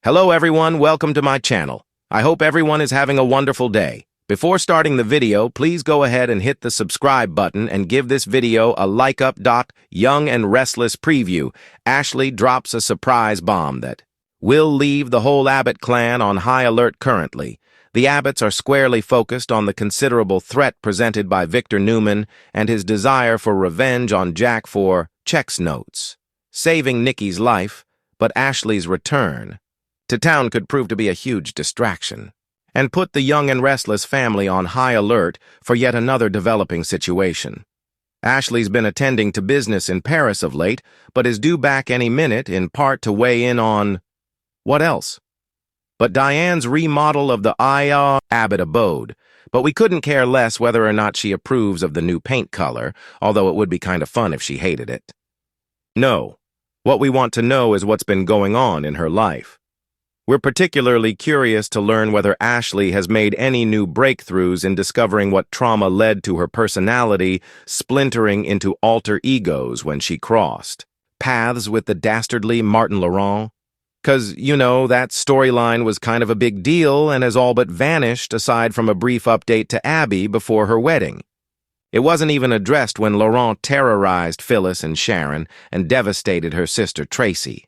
Hello everyone, welcome to my channel. I hope everyone is having a wonderful day. Before starting the video, please go ahead and hit the subscribe button and give this video a like up. Young and Restless preview. Ashley drops a surprise bomb that will leave the whole Abbott clan on high alert currently. The Abbotts are squarely focused on the considerable threat presented by Victor Newman and his desire for revenge on Jack for checks notes. Saving Nikki's life, but Ashley's return to town could prove to be a huge distraction and put the Young and Restless family on high alert for yet another developing situation. Ashley's been attending to business in Paris of late, but is due back any minute, in part to weigh in on what else? But Diane's remodel of the Abbott abode, but we couldn't care less whether or not she approves of the new paint color, although it would be kind of fun if she hated it. No, what we want to know is what's been going on in her life. We're particularly curious to learn whether Ashley has made any new breakthroughs in discovering what trauma led to her personality splintering into alter egos when she crossed paths with the dastardly Martin Laurent. 'Cause, you know, that storyline was kind of a big deal and has all but vanished aside from a brief update to Abby before her wedding. It wasn't even addressed when Laurent terrorized Phyllis and Sharon and devastated her sister Tracy.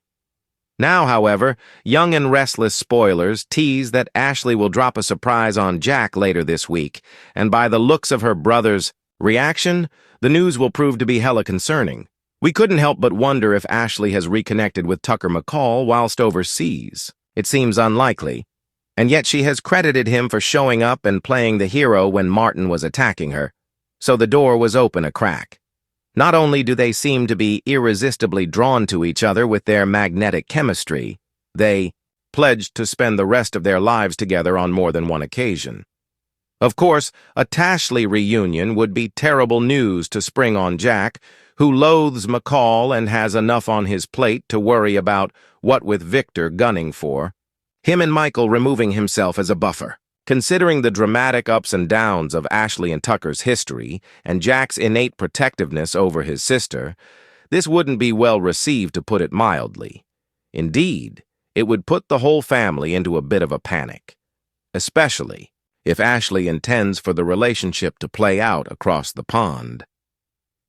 Now, however, Young and Restless spoilers tease that Ashley will drop a surprise on Jack later this week, and by the looks of her brother's reaction, the news will prove to be hella concerning. We couldn't help but wonder if Ashley has reconnected with Tucker McCall whilst overseas. It seems unlikely, and yet she has credited him for showing up and playing the hero when Martin was attacking her, so the door was open a crack. Not only do they seem to be irresistibly drawn to each other with their magnetic chemistry, they pledged to spend the rest of their lives together on more than one occasion. Of course, a Tashley reunion would be terrible news to spring on Jack, who loathes McCall and has enough on his plate to worry about what with Victor gunning for. Him and Michael removing himself as a buffer. Considering the dramatic ups and downs of Ashley and Tucker's history and Jack's innate protectiveness over his sister, this wouldn't be well received, to put it mildly. Indeed, it would put the whole family into a bit of a panic, especially if Ashley intends for the relationship to play out across the pond.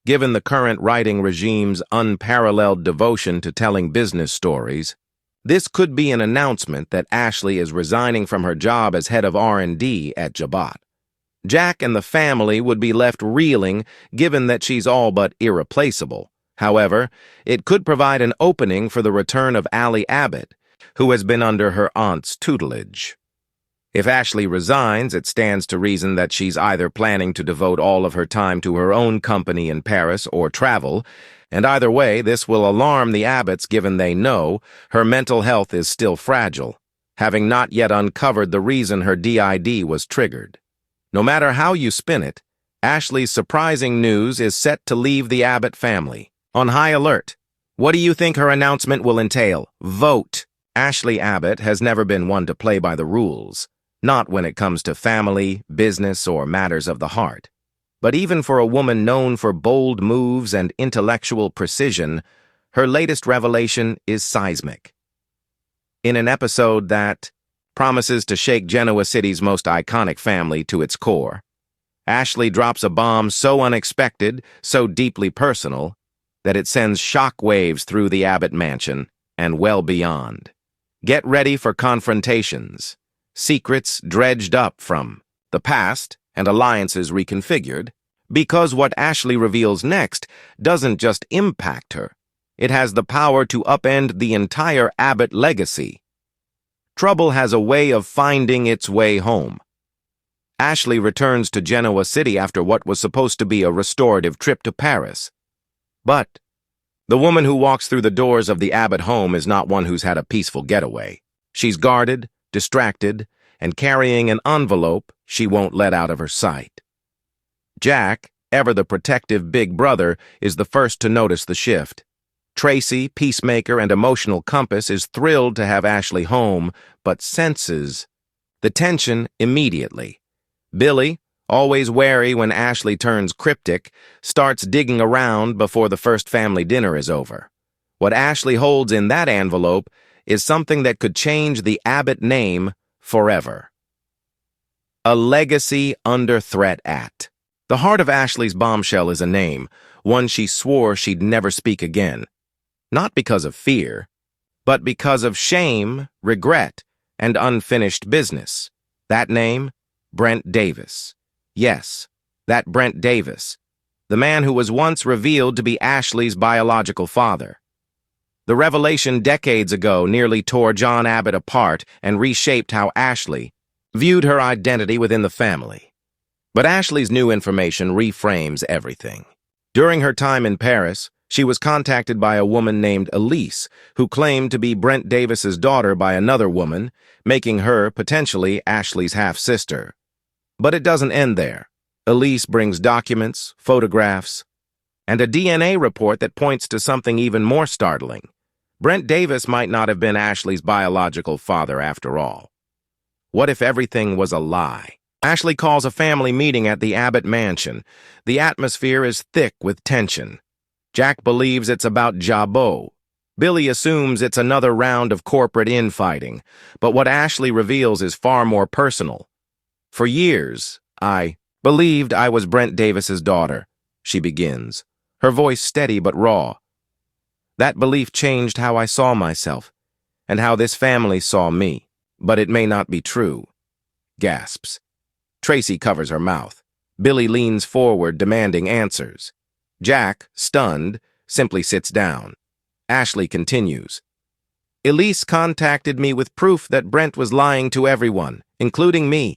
Given the current writing regime's unparalleled devotion to telling business stories, this could be an announcement that Ashley is resigning from her job as head of R&D at Jabot. Jack and the family would be left reeling, given that she's all but irreplaceable. However, it could provide an opening for the return of Allie Abbott, who has been under her aunt's tutelage. If Ashley resigns, it stands to reason that she's either planning to devote all of her time to her own company in Paris or travel, and either way, this will alarm the Abbotts, given they know her mental health is still fragile, having not yet uncovered the reason her DID was triggered. No matter how you spin it, Ashley's surprising news is set to leave the Abbott family on high alert. What do you think her announcement will entail? Vote! Ashley Abbott has never been one to play by the rules, not when it comes to family, business, or matters of the heart. But even for a woman known for bold moves and intellectual precision, her latest revelation is seismic. In an episode that promises to shake Genoa City's most iconic family to its core, Ashley drops a bomb so unexpected, so deeply personal, that it sends shockwaves through the Abbott mansion and well beyond. Get ready for confrontations, secrets dredged up from the past, and alliances reconfigured, because what Ashley reveals next doesn't just impact her. It has the power to upend the entire Abbott legacy. Trouble has a way of finding its way home. Ashley returns to Genoa City after what was supposed to be a restorative trip to Paris. But the woman who walks through the doors of the Abbott home is not one who's had a peaceful getaway. She's guarded, distracted, and carrying an envelope she won't let out of her sight. Jack, ever the protective big brother, is the first to notice the shift. Tracy, peacemaker and emotional compass, is thrilled to have Ashley home, but senses the tension immediately. Billy, always wary when Ashley turns cryptic, starts digging around before the first family dinner is over. What Ashley holds in that envelope is something that could change the Abbott name forever. A legacy under threat at. The heart of Ashley's bombshell is a name, one she swore she'd never speak again. Not because of fear, but because of shame, regret, and unfinished business. That name? Brent Davis. Yes, that Brent Davis, the man who was once revealed to be Ashley's biological father. The revelation decades ago nearly tore John Abbott apart and reshaped how Ashley viewed her identity within the family. But Ashley's new information reframes everything. During her time in Paris, she was contacted by a woman named Elise, who claimed to be Brent Davis's daughter by another woman, making her, potentially, Ashley's half-sister. But it doesn't end there. Elise brings documents, photographs, and a DNA report that points to something even more startling. Brent Davis might not have been Ashley's biological father after all. What if everything was a lie? Ashley calls a family meeting at the Abbott mansion. The atmosphere is thick with tension. Jack believes it's about Jabot. Billy assumes it's another round of corporate infighting. But what Ashley reveals is far more personal. For years, I believed I was Brent Davis's daughter, she begins, her voice steady but raw. That belief changed how I saw myself, and how this family saw me. But it may not be true. Gasps. Tracy covers her mouth. Billy leans forward, demanding answers. Jack, stunned, simply sits down. Ashley continues. Elise contacted me with proof that Brent was lying to everyone, including me.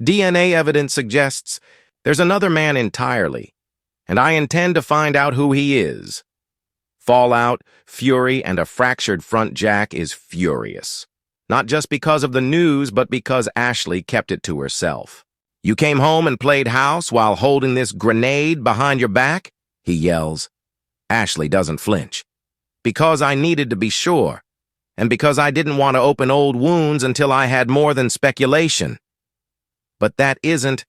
DNA evidence suggests there's another man entirely, and I intend to find out who he is. Fallout, fury, and a fractured front. Jack is furious. Not just because of the news, but because Ashley kept it to herself. You came home and played house while holding this grenade behind your back? He yells. Ashley doesn't flinch. Because I needed to be sure, and because I didn't want to open old wounds until I had more than speculation. But that isn't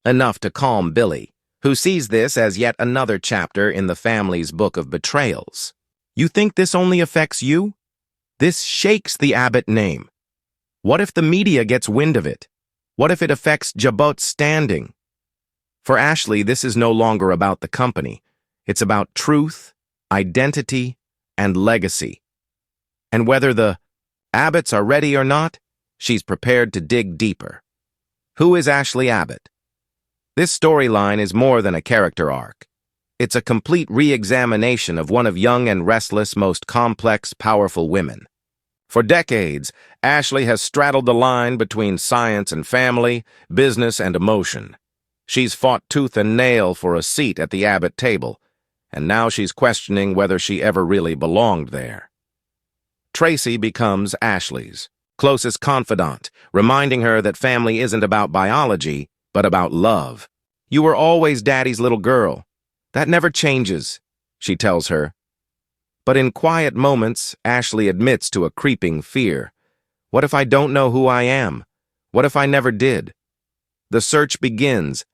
enough to calm Billy, who sees this as yet another chapter in the family's book of betrayals. You think this only affects you? This shakes the Abbott name. What if the media gets wind of it? What if it affects Jabot's standing? For Ashley, this is no longer about the company. It's about truth, identity, and legacy. And whether the Abbotts are ready or not, she's prepared to dig deeper. Who is Ashley Abbott? This storyline is more than a character arc. It's a complete re-examination of one of young and restless, most complex, powerful women. For decades, Ashley has straddled the line between science and family, business and emotion. She's fought tooth and nail for a seat at the Abbott table, and now she's questioning whether she ever really belonged there. Tracy becomes Ashley's closest confidant, reminding her that family isn't about biology, but about love. You were always Daddy's little girl. That never changes, she tells her. But in quiet moments, Ashley admits to a creeping fear. What if I don't know who I am? What if I never did? The search begins,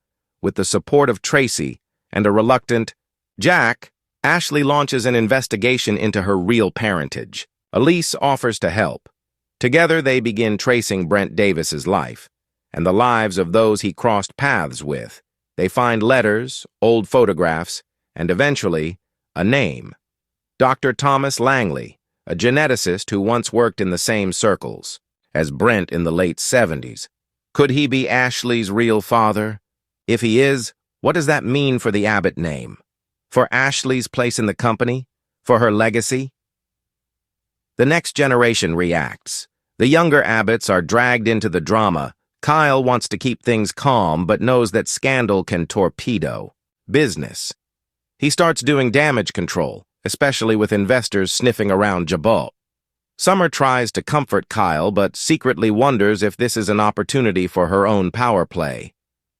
with the support of Tracy and a reluctant Jack. Ashley launches an investigation into her real parentage. Elise offers to help. Together they begin tracing Brent Davis's life, and the lives of those he crossed paths with. They find letters, old photographs, and eventually, a name. Dr. Thomas Langley, a geneticist who once worked in the same circles as Brent in the late 70s. Could he be Ashley's real father? If he is, what does that mean for the Abbott name? For Ashley's place in the company? For her legacy? The next generation reacts. The younger Abbotts are dragged into the drama. Kyle wants to keep things calm, but knows that scandal can torpedo business. He starts doing damage control, especially with investors sniffing around Jabot. Summer tries to comfort Kyle, but secretly wonders if this is an opportunity for her own power play.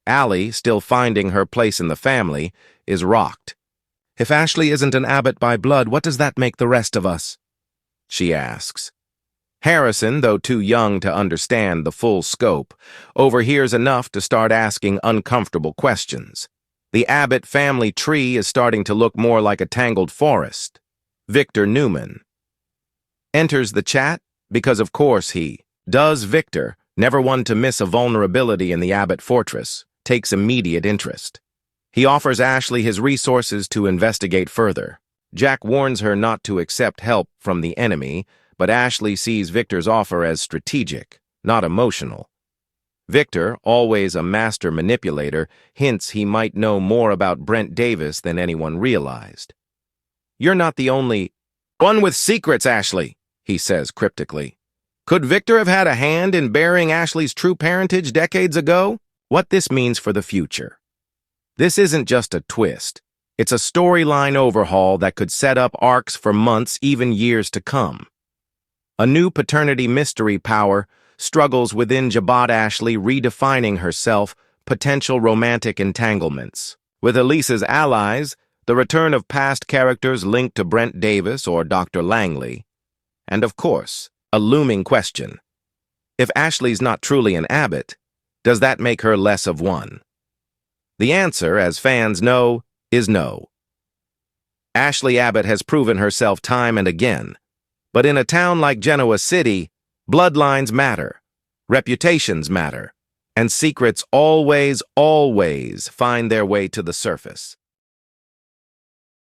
Allie, still finding her place in the family, is rocked. If Ashley isn't an Abbott by blood, what does that make the rest of us? She asks. Harrison, though too young to understand the full scope, overhears enough to start asking uncomfortable questions. The Abbott family tree is starting to look more like a tangled forest. Victor Newman. enters the chat because, of course, he does. Victor, never one to miss a vulnerability in the Abbott fortress, takes immediate interest. He offers Ashley his resources to investigate further. Jack warns her not to accept help from the enemy, but Ashley sees Victor's offer as strategic, not emotional. Victor, always a master manipulator, hints he might know more about Brent Davis than anyone realized. "You're not the only one with secrets, Ashley," he says cryptically. Could Victor have had a hand in burying Ashley's true parentage decades ago? What this means for the future. This isn't just a twist. It's a storyline overhaul that could set up arcs for months, even years to come. A new paternity mystery power struggles within Jabot Ashley, redefining herself, potential romantic entanglements. With Elisa's allies, the return of past characters linked to Brent Davis or Dr. Langley. And of course, a looming question. If Ashley's not truly an Abbott, does that make her less of one? The answer, as fans know, is no. Ashley Abbott has proven herself time and again. But in a town like Genoa City, bloodlines matter, reputations matter, and secrets always, always find their way to the surface.